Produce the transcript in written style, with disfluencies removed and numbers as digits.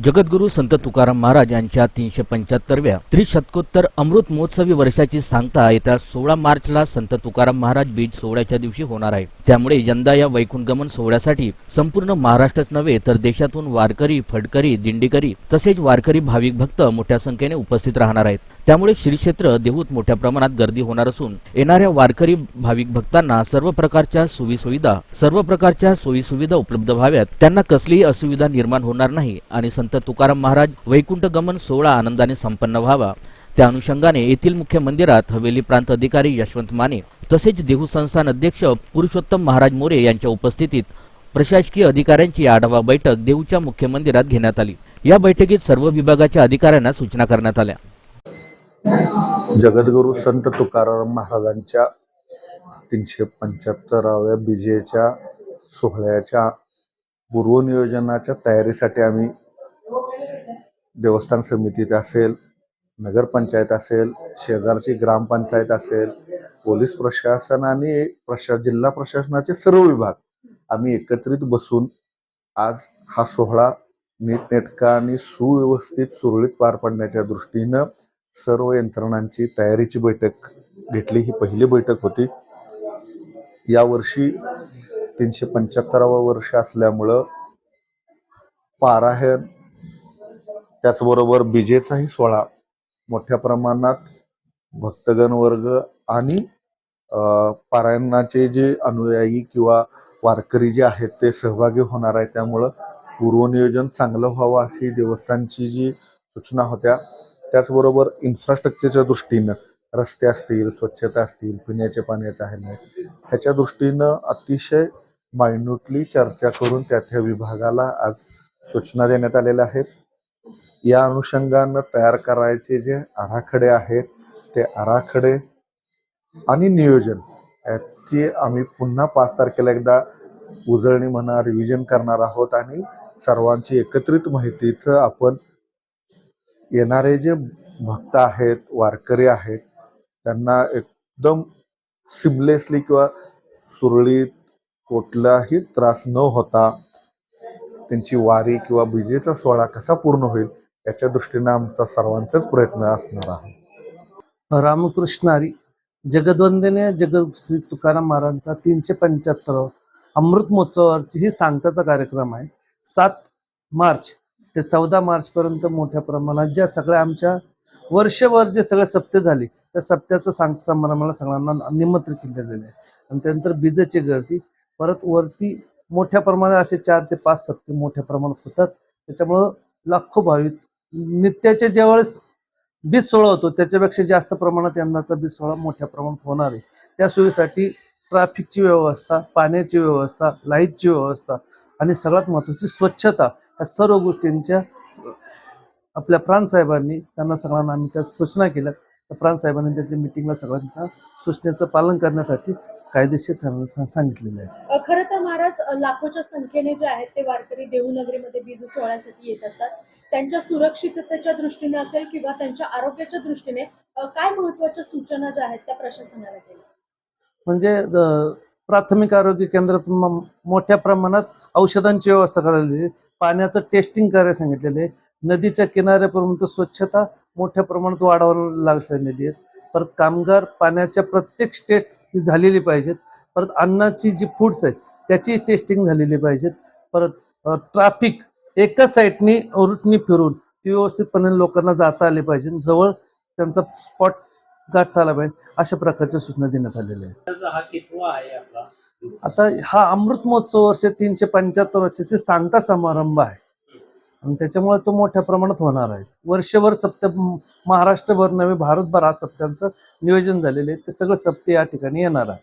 जगद्गुरू संत तुकाराम महाराज यांच्या 375व्या त्रिशतकोत्तर अमृत महोत्सवी वर्षाची सांगता येत्या 16 मार्चला संत तुकाराम महाराज बीज सोहळ्याच्या दिवशी होणार आहे। त्यामुळे यंदा या वैकुंठगमन सोहळ्यासाठी संपूर्ण महाराष्ट्रच नव्हे तर देशातून वारकरी, फडकरी, दिंडीकरी तसेच वारकरी भाविक भक्त मोठ्या संख्येने उपस्थित राहणार आहेत। त्यामुळे श्री क्षेत्र देहूत मोठ्या प्रमाणात गर्दी होणार असून येणाऱ्या वारकरी भाविक भक्तांना सर्व प्रकारच्या सोयी सुविधा उपलब्ध व्हाव्यात, त्यांना कसलीही असुविधा निर्माण होणार नाही आणि संत तुकाराम महाराज वैकुंठ गमन सोहळा आनंदाने संपन्न व्हावा, त्या अनुषंगाने येथील मुख्य मंदिरात हवेली प्रांत अधिकारी यशवंत माने तसेच देहू संस्थान अध्यक्ष पुरुषोत्तम महाराज मोरे यांच्या उपस्थितीत प्रशासकीय अधिकाऱ्यांची आढावा बैठक देहूच्या मुख्य मंदिरात घेण्यात आली। या बैठकीत सर्व विभागाच्या अधिकाऱ्यांना सूचना करण्यात आल्या। जगद्गुरू संत तुकाराम महाराजांच्या 375व्या बीजेच्या सोहळ्याच्या पूर्वनियोजनाच्या तयारीसाठी आम्ही देवस्थान समितीचे असेल, नगरपंचायत असेल, शेजारची ग्रामपंचायत असेल, पोलीस प्रशासन आणि जिल्हा प्रशासनाचे सर्व विभाग आम्ही एकत्रित बसून आज हा सोहळा नीटनेटका आणि सुव्यवस्थित सुरळीत पार पाडण्याच्या दृष्टीनं सर्व यंत्रणांची तयारीची बैठक घेतली। ही पहिली बैठक होती। यावर्षी 375वं वर्ष असल्यामुळं पारायण त्याचबरोबर बीजेचाही सोहळा मोठ्या प्रमाणात भक्तगण वर्ग आणि पारायणाचे जे अनुयायी किंवा वारकरी जे आहेत ते सहभागी होणार आहे। त्यामुळं पूर्वनियोजन चांगलं व्हावं अशी देवस्थानची जी सूचना होत्या। त्याचबरोबर इन्फ्रास्ट्रक्चरच्या दृष्टीनं रस्ते असतील, स्वच्छता असतील, पिण्याच्या पाण्याचे आहे ह्याच्या दृष्टीनं अतिशय मायन्यूटली चर्चा करून त्या विभागाला आज सूचना देण्यात आलेल्या आहेत। या अनुषंगानं तयार करायचे जे आराखडे आहेत ते आराखडे आणि नियोजन याची आम्ही पुन्हा 5 तारखेला एकदा उजळणी म्हणा रिव्हिजन करणार आहोत आणि सर्वांची एकत्रित माहितीचं आपण येणारे जे भक्त आहेत, वारकरी आहेत त्यांना एकदम सिमलेसली किंवा सुरळीत कुठलाही त्रास न होता त्यांची वारी किंवा बीजेचा सोहळा कसा पूर्ण होईल याच्या दृष्टीने आमचा सर्वांचाच प्रयत्न असणार आहे। रामकृष्ण हरी। जगद्वंदनीय श्री तुकाराम महाराजांचा 375 अमृत महोत्सवाची ही सांगताचा कार्यक्रम आहे। 7 मार्च ते 14 मार्च पर्यंत मोठ्या प्रमाणात ज्या सगळ्या आमच्या वर्षभर जे सगळे सप्ते झाले त्या सप्त्याचं सांगता समारंभाला सगळ्यांना निमंत्रित केलेलं आहे आणि त्यानंतर बीजेची गर्दी परत वरती मोठ्या प्रमाणात असे 4 ते 5 सप्ते मोठ्या प्रमाणात होतात। त्याच्यामुळं लाखो भाविक नित्याचे ज्यावेळेस बीज सोहळा होतो त्याच्यापेक्षा जास्त प्रमाणात यंदाचा बीज सोहळा मोठ्या प्रमाणात होणार आहे। त्या सोयीसाठी ट्रॅफिकची व्यवस्था, पाण्याची व्यवस्था, लाईटची व्यवस्था आणि सगळ्यात महत्त्वाची स्वच्छता या सर्व गोष्टींच्या आपल्या प्रांतसाहेबांनी त्यांना सगळ्यांना आम्ही त्या सूचना केल्या। तर प्रांतसाहेबांनी त्यांच्या मिटिंगला सगळ्यांना सूचनेचं पालन करण्यासाठी कायदेशीर करण्यास सांगितलेलं आहे। खरं तर महाराज लाखोच्या संख्येने जे आहेत ते वारकरी देहू नगरीमध्ये बीज सोहळ्यासाठी येत असतात। त्यांच्या सुरक्षिततेच्या दृष्टीने असेल किंवा त्यांच्या आरोग्याच्या दृष्टीने काय महत्त्वाच्या सूचना ज्या आहेत त्या प्रशासनाला केल्या? म्हणजे प्राथमिक आरोग्य केंद्रात मोठ्या प्रमाणात औषधांची व्यवस्था करायला, पाण्याचं टेस्टिंग करायला सांगितलेले, नदीच्या किनाऱ्यापर्यंत स्वच्छता मोठ्या प्रमाणात वाढवायला लागलेली आहे। परत कामगार पाण्याच्या प्रत्येक टेस्ट ही झालेली पाहिजेत। परत अन्नाची जी फूड्स आहेत त्याची टेस्टिंग झालेली पाहिजेत। परत ट्रॅफिक एकाच साईडनी रूटनी फिरून ती व्यवस्थितपणे लोकांना जाता आले पाहिजे, जवळ त्यांचा स्पॉट गाठता आला पाहिजे, अशा प्रकारच्या सूचना देण्यात आलेल्या आहेत। आता हा अमृत महोत्सव वर्ष 375 वर्षाचे सांगता समारंभ आहे आणि त्याच्यामुळे तो मोठ्या प्रमाणात होणार आहे। वर्षभर सप्ते महाराष्ट्रभर नव्हे भारतभर आज सप्त्यांचं नियोजन झालेले आहे। ते सगळं सप्ते या ठिकाणी येणार आहे।